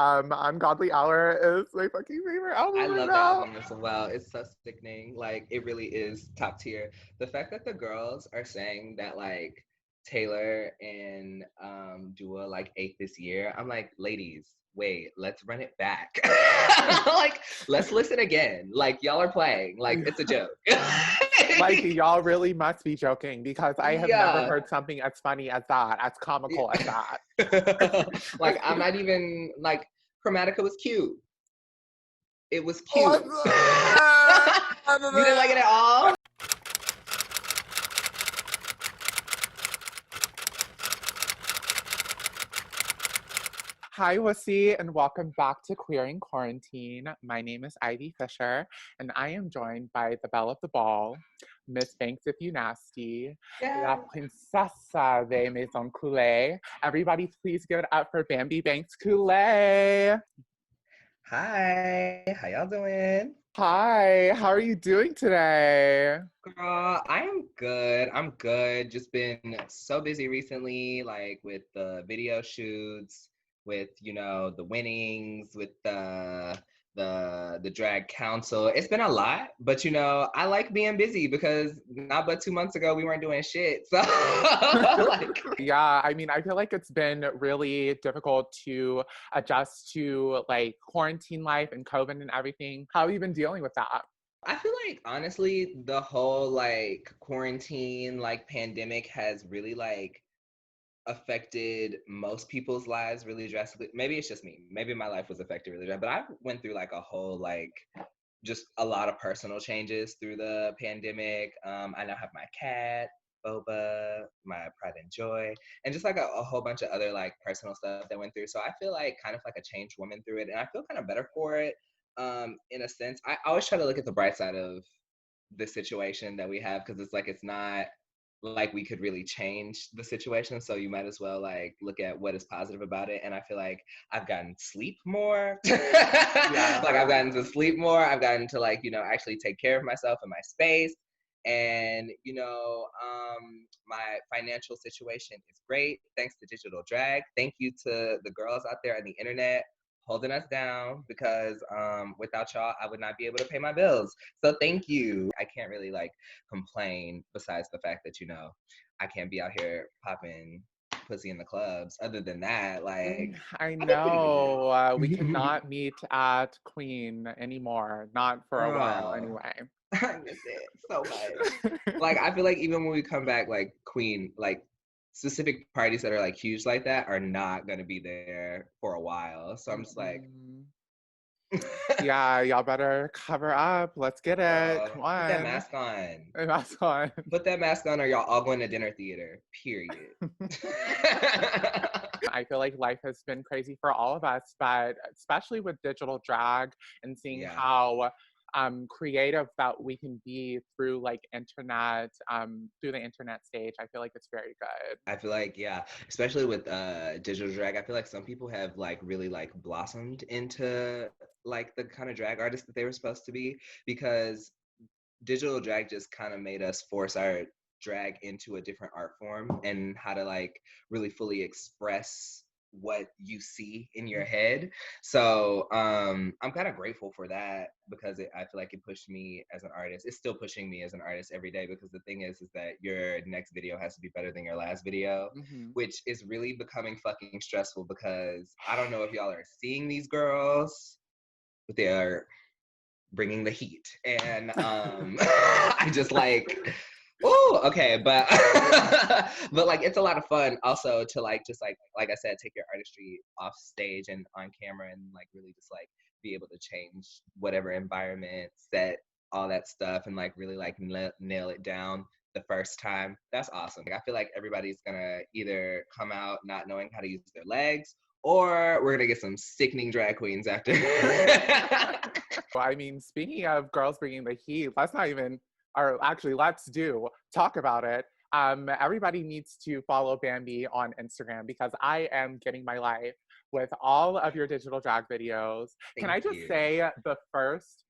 Ungodly Hour is my fucking favorite album I right love the now. album as well. It's so sickening. Like, it really is top tier. The fact that the girls are saying that, like, Taylor and Dua, like, ate this year, I'm like, ladies, wait, let's run it back. Like, let's listen again. Like, y'all are playing. Like, it's a joke. Like, y'all really must be joking because I have never Yeah. heard something as funny as that, as comical as that. Like, I'm not even, like, Chromatica was cute. It was cute. What? You didn't like it at all? Hi, WUSSY, and welcome back to Queer in Quarantine. My name is Ivy Fischer, and I am joined by the belle of the ball, Miss Banks If You Nasty, La Yeah. Princesa de Maison Couleé. Everybody, please give it up for Bambi Banks-Couleé. Hi, how y'all doing? Hi, how are you doing today? Girl, I am good. I'm good. Just been so busy recently, like with the video shoots, with the winnings, with the drag council. It's been a lot, but I like being busy because not but 2 months ago we weren't doing shit. So like Yeah, I mean, I feel like it's been really difficult to adjust to like quarantine life and COVID and everything. How have you been dealing with that? I feel like honestly, the whole like quarantine, like pandemic has really like affected most people's lives really drastically. Maybe it's just me. Maybe my life was affected really drastically. But I went through like a whole like just a lot of personal changes through the pandemic. I now have my cat, Boba, my pride and joy, and just like a whole bunch of other like personal stuff that went through. So I feel like kind of like a changed woman through it, and I feel kind of better for it. In a sense, I always try to look at the bright side of the situation that we have because it's like it's not like we could really change the situation, so you might as well like look at what is positive about it. And I feel like I've gotten sleep more. Yeah. Like I've gotten to sleep more. I've gotten to like actually take care of myself and my space. And my financial situation is great thanks to digital drag. Thank you to the girls out there on the internet holding us down because without y'all I would not be able to pay my bills. So thank you. I can't really like complain besides the fact that I can't be out here popping pussy in the clubs. Other than that, like I I've been pretty know we good. cannot meet at Queen anymore, not for a while Girl, anyway. I miss it so much. Like I feel like even when we come back, like Queen, like specific parties that are like huge like that are not gonna be there for a while. So I'm just like, Mm-mm. Yeah, y'all better cover up. Let's get it. girl, Come put that on. mask on. That's on. Put that mask on, or y'all all going to dinner theater. Period. I feel like life has been crazy for all of us, but especially with digital drag and seeing Yeah. how creative that we can be through like internet, through the internet stage. I feel like it's very good. I feel like, yeah, especially with digital drag, I feel like some people have like really like blossomed into like the kind of drag artists that they were supposed to be, because digital drag just kind of made us force our drag into a different art form and how to like really fully express what you see in your head. So I'm kind of grateful for that because I feel like it pushed me as an artist. It's still pushing me as an artist every day, because the thing is that your next video has to be better than your last video, Mm-hmm. which is really becoming fucking stressful because I don't know if y'all are seeing these girls, but they are bringing the heat. And I just like, oh, okay, but but like it's a lot of fun also to like just like I said, take your artistry off stage and on camera and like really just like be able to change whatever environment, set, all that stuff, and like really like nail it down the first time. That's awesome. Like, I feel like everybody's gonna either come out not knowing how to use their legs, or we're gonna get some sickening drag queens after. I mean, speaking of girls bringing the heat, let's not even, or actually, let's talk about it. Everybody needs to follow Bambi on Instagram because I am getting my life with all of your digital drag videos. Can Thank I just you. say the first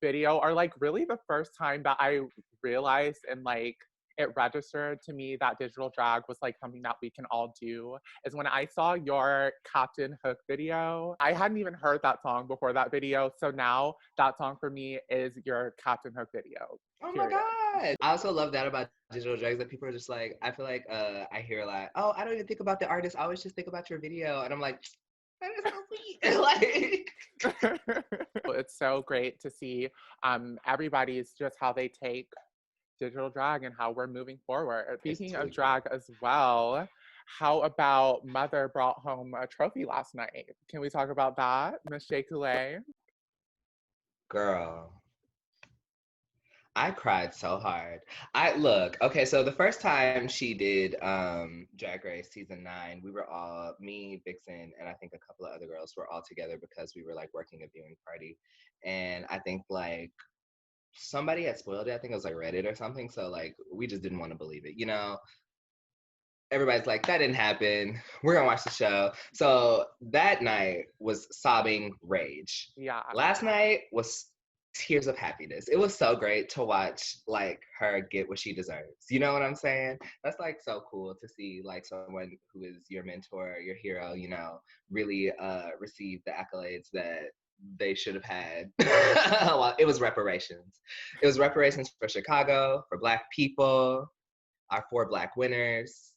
video, or like really the first time that I realized and like it registered to me that digital drag was like something that we can all do is when I saw your Captain Hook video. I hadn't even heard that song before that video. So now that song for me is your Captain Hook video. Oh my Period. God. I also love that about digital drugs that people are just like, I feel like I hear a lot, oh, I don't even think about the artist. I always just think about your video. And I'm like, that is so sweet. Like, it's so great to see everybody's just how they take digital drag and how we're moving forward. Speaking of drag as well, how about Mother brought home a trophy last night? Can we talk about that, Miss Jaycee Coulee? girl, I cried so hard. Okay, so the first time she did Drag Race season 9, we were all, me, Vixen, and I think a couple of other girls were all together because we were like working a viewing party. And I think like somebody had spoiled it. I think it was like Reddit or something. So like we just didn't want to believe it, you know? Everybody's like, that didn't happen. We're gonna watch the show. So that night was sobbing rage. Yeah. Last night was tears of happiness. It was so great to watch like her get what she deserves. You know what I'm saying? That's like so cool to see like someone who is your mentor, your hero, you know, really receive the accolades that they should have had. Well, it was reparations. It was reparations for Chicago, for Black people, our 4 Black winners.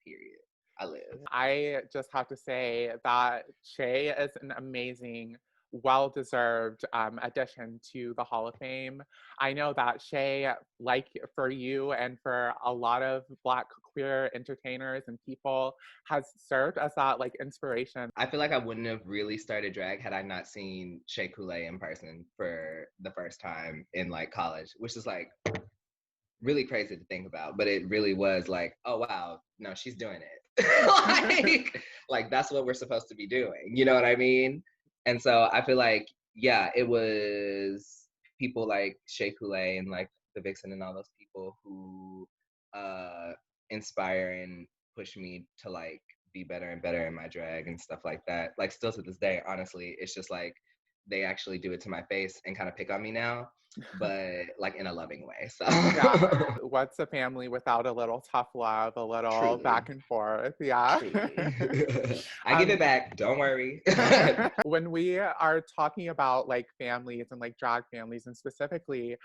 Period. I live. I just have to say that Shea is an amazing, well-deserved addition to the Hall of Fame. I know that Shea, like for you and for a lot of Black queer entertainers and people, has served as that like inspiration. I feel like I wouldn't have really started drag had I not seen Jaycee Coulee in person for the first time in like college, which is like really crazy to think about, but it really was like, oh wow, no, she's doing it. like that's what we're supposed to be doing. You know what I mean? And so I feel like, yeah, it was people like Shea Coulee and like the Vixen and all those people who inspire and push me to like be better and better in my drag and stuff like that. Like still to this day, honestly, it's just like they actually do it to my face and kind of pick on me now, but like in a loving way. So Yeah. What's a family without a little tough love, a little Truly. back and forth? Yeah. I give it back. Don't worry. When we are talking about like families and like drag families and specifically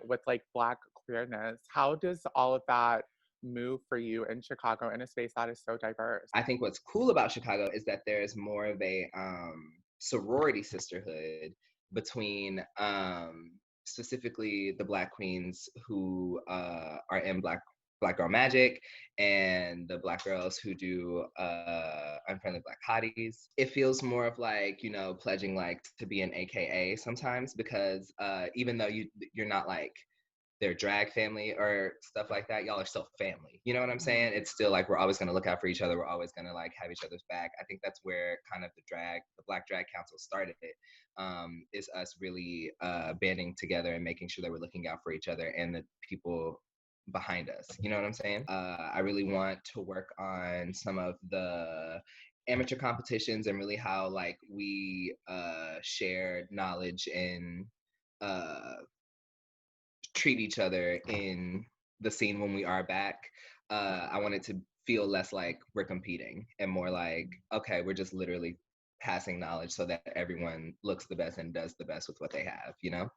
with like Black queerness, how does all of that move for you in Chicago in a space that is so diverse? I think what's cool about Chicago is that there's more of a sorority sisterhood between specifically the Black queens who are in Black Girl Magic and the Black girls who do Unfriendly Black Hotties. It feels more of like, you know, pledging like to be an AKA sometimes because even though you're not like their drag family or stuff like that, y'all are still family. You know what I'm saying? It's still like we're always gonna look out for each other. We're always gonna like have each other's back. I think that's where kind of the Black Drag Council started it. Is us really banding together and making sure that we're looking out for each other and the people behind us. You know what I'm saying? I really want to work on some of the amateur competitions and really how like we share knowledge and treat each other in the scene when we are back. I want it to feel less like we're competing and more like, okay, we're just literally passing knowledge so that everyone looks the best and does the best with what they have, you know?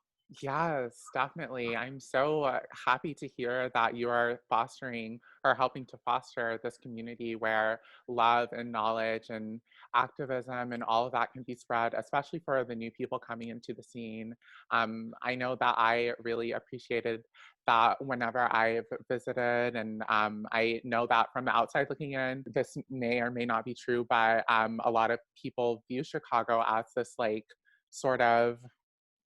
Yes, definitely. I'm so happy to hear that you are fostering or helping to foster this community where love and knowledge and activism and all of that can be spread, especially for the new people coming into the scene. I know that I really appreciated that whenever I've visited, and I know that from the outside looking in, this may or may not be true, but a lot of people view Chicago as this like sort of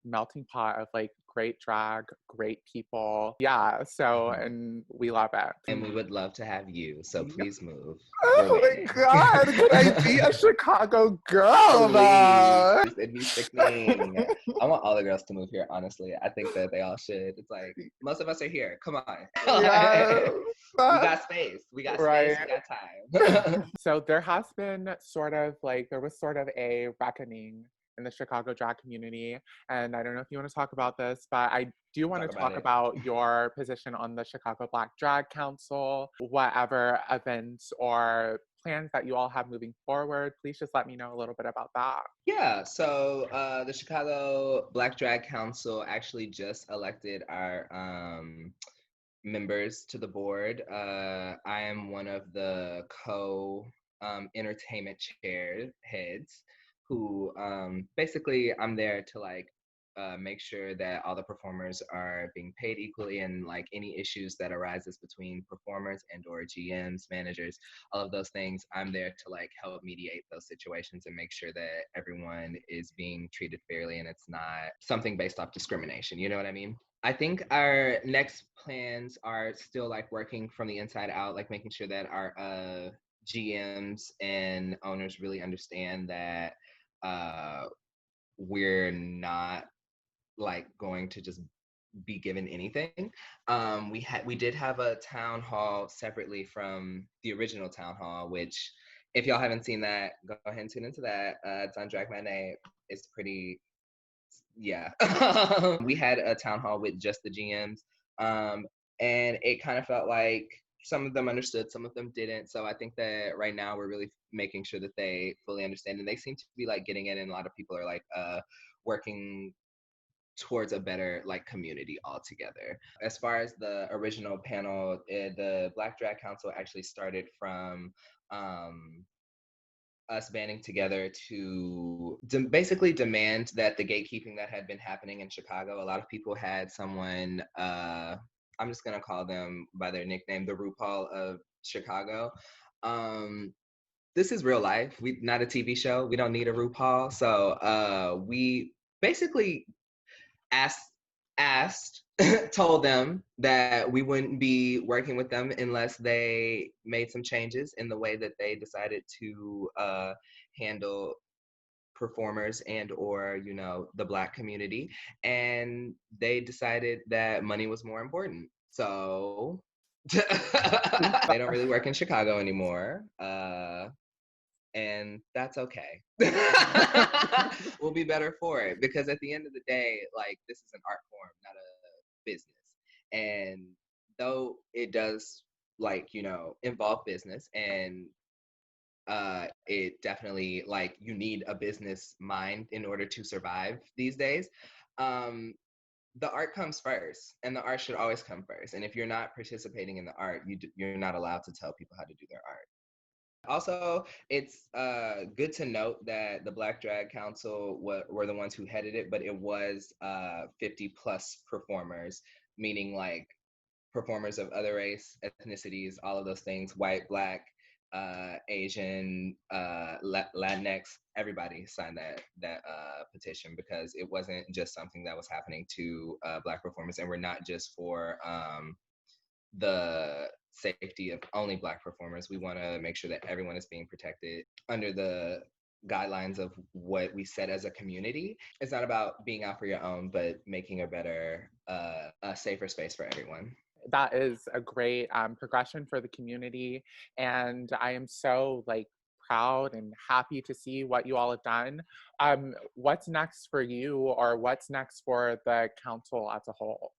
melting pot of like great drag, great people. Yeah, so and we love it. And we would love to have you, so please move. Oh my God, could I be a Chicago girl though? It'd be sickening. I want all the girls to move here, honestly. I think that they all should. It's like, most of us are here. Come on. Yes. We got space. We got space. We got time. So there has been there was sort of a reckoning in the Chicago drag community. And I don't know if you want to talk about this, but I do want to Talk about talk it. about your position on the Chicago Black Drag Council, whatever events or plans that you all have moving forward. Please just let me know a little bit about that. Yeah, so the Chicago Black Drag Council actually just elected our members to the board. I am one of the entertainment chair heads who basically I'm there to like make sure that all the performers are being paid equally, and like any issues that arises between performers and or GMs, managers, all of those things, I'm there to like help mediate those situations and make sure that everyone is being treated fairly and it's not something based off discrimination. You know what I mean? I think our next plans are still like working from the inside out, like making sure that our GMs and owners really understand that we're not like going to just be given anything. We did have a town hall separately from the original town hall, which if y'all haven't seen that, go ahead and tune into that. It's on Drag Matinee. It's pretty, yeah. We had a town hall with just the GMs, and it kind of felt like some of them understood, some of them didn't. So I think that right now we're really making sure that they fully understand, and they seem to be like getting it, and a lot of people are like working towards a better like community altogether. As far as the original panel, the Black Drag Council actually started from us banding together to basically demand that the gatekeeping that had been happening in Chicago, a lot of people had someone, I'm just gonna call them by their nickname, the RuPaul of Chicago. This is real life. We not a TV show. We don't need a RuPaul. So we basically asked told them that we wouldn't be working with them unless they made some changes in the way that they decided to handle performers and or the Black community, and they decided that money was more important, so they don't really work in Chicago anymore, and that's okay. We'll be better for it, because at the end of the day, like, this is an art form, not a business. And though it does, like, involve business, and it definitely, like, you need a business mind in order to survive these days. The art comes first, and the art should always come first. And if you're not participating in the art, you're not allowed to tell people how to do their art. Also, it's good to note that the Black Drag Council were the ones who headed it, but it was 50 plus performers, meaning like performers of other race, ethnicities, all of those things, white, Black, Asian, Latinx, everybody signed that petition, because it wasn't just something that was happening to Black performers, and we're not just for the safety of only Black performers. We want to make sure that everyone is being protected under the guidelines of what we set as a community. It's not about being out for your own, but making a better, a safer space for everyone. That is a great progression for the community, and I am so proud and happy to see what you all have done. What's next for you, or what's next for the council as a whole?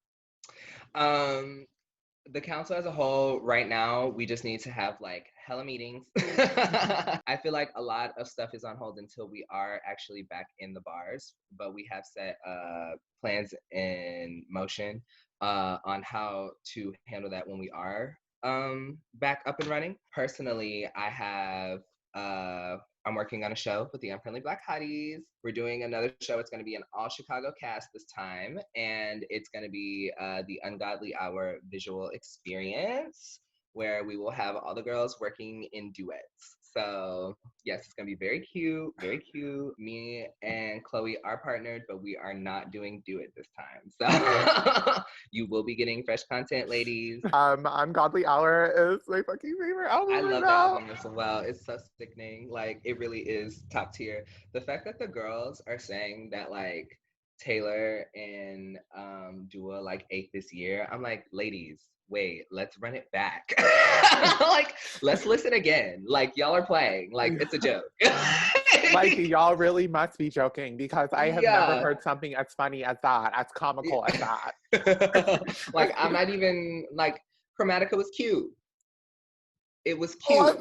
The council as a whole, right now, we just need to have hella meetings. I feel like a lot of stuff is on hold until we are actually back in the bars, but we have set plans in motion on how to handle that when we are back up and running. Personally, I'm working on a show with the Unfriendly Black Hotties. We're doing another show. It's going to be an all Chicago cast this time, and it's going to be the Ungodly Hour visual experience, where we will have all the girls working in duets. So yes, it's going to be very cute, very cute. Me and Chloe are partnered, but we are not doing duet this time. So you will be getting fresh content, ladies. Ungodly Hour is my fucking favorite album. I love that album as well. It's so sickening. Like, it really is top tier. The fact that the girls are saying that Taylor and Dua ate this year, I'm like, ladies, wait, let's run it back. Let's listen again. Y'all are playing. It's a joke. Like, y'all really must be joking because I have never Yeah. heard something as funny as that, as comical as that. Like, I'm not even, like, Chromatica was cute. It was cute. What?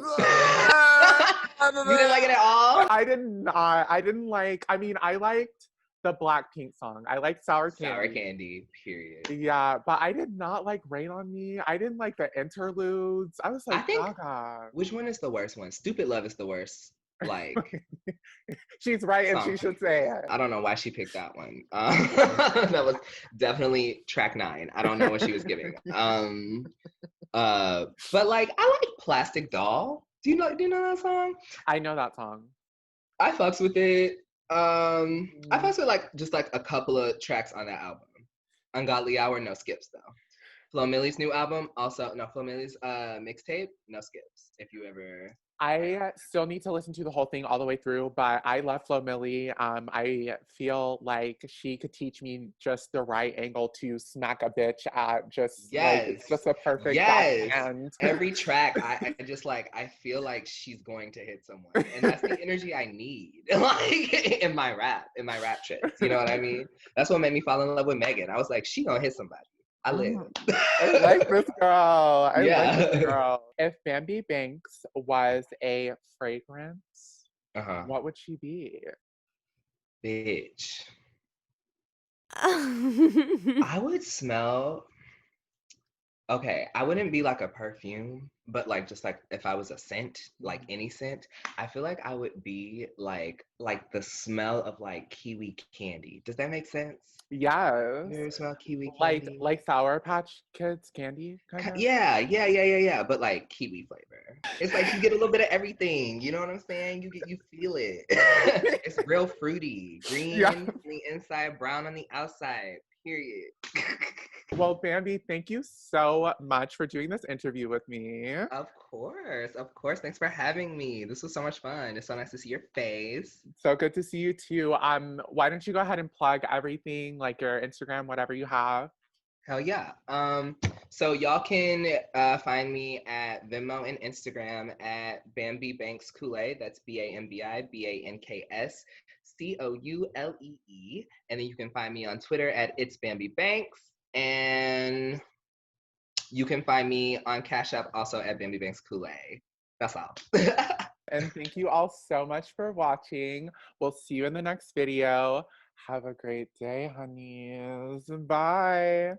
You didn't like it at all? I did not. I didn't like, I mean, I liked the Blackpink song. I liked Sour Candy. Sour Candy, period. Yeah, but I did not like Rain on Me. I didn't like the interludes. I was I like, think, Gaga. which one is the worst one? Stupid Love is the worst. Like, She's right and song. she should say it. I don't know why she picked that one. That was definitely track 9. I don't know what she was giving. But like, I like Plastic Doll. Do you know that song? I know that song. I fucks with it. I fucks with like just like a couple of tracks on that album. Ungodly Hour, no skips though. Flo Milli's new album, also no, Flo Milli's mixtape, no skips. If you ever, I still need to listen to the whole thing all the way through, but I love Flo Milli. I feel like she could teach me just the right angle to smack a bitch at. Just like, it's just a perfect backhand. Every track, I just like, I feel like she's going to hit someone, and that's the energy I need, like in my rap tricks. You know what I mean? That's what made me fall in love with Megan. I was like, she gonna hit somebody. I live. I like this girl. I Yeah. like this girl. If Bambi Banks was a fragrance, what would she be? Bitch. I would smell. Okay, I wouldn't be like a perfume, but like just like if I was a scent, like any scent, I feel like I would be like the smell of like kiwi candy. Does that make sense? Yes. You ever smell kiwi candy? Like Sour Patch Kids candy, kind of? Yeah. But like kiwi flavor. It's like you get a little bit of everything. You know what I'm saying? You feel it. It's real fruity. Green on the inside, brown on the outside. Period. Well, Bambi, thank you so much for doing this interview with me. Of course. Thanks for having me. This was so much fun. It's so nice to see your face. So good to see you too. Why don't you go ahead and plug everything, like your Instagram, whatever you have? Hell yeah. So y'all can find me at Venmo and Instagram at Bambi Banks-Couleé. That's BambiBanksCoulee. And then you can find me on Twitter at It's Bambi Banks. And you can find me on Cash App also at Bambi Banks-Couleé. That's all. And thank you all so much for watching. We'll see you in the next video. Have a great day, honeys. Bye.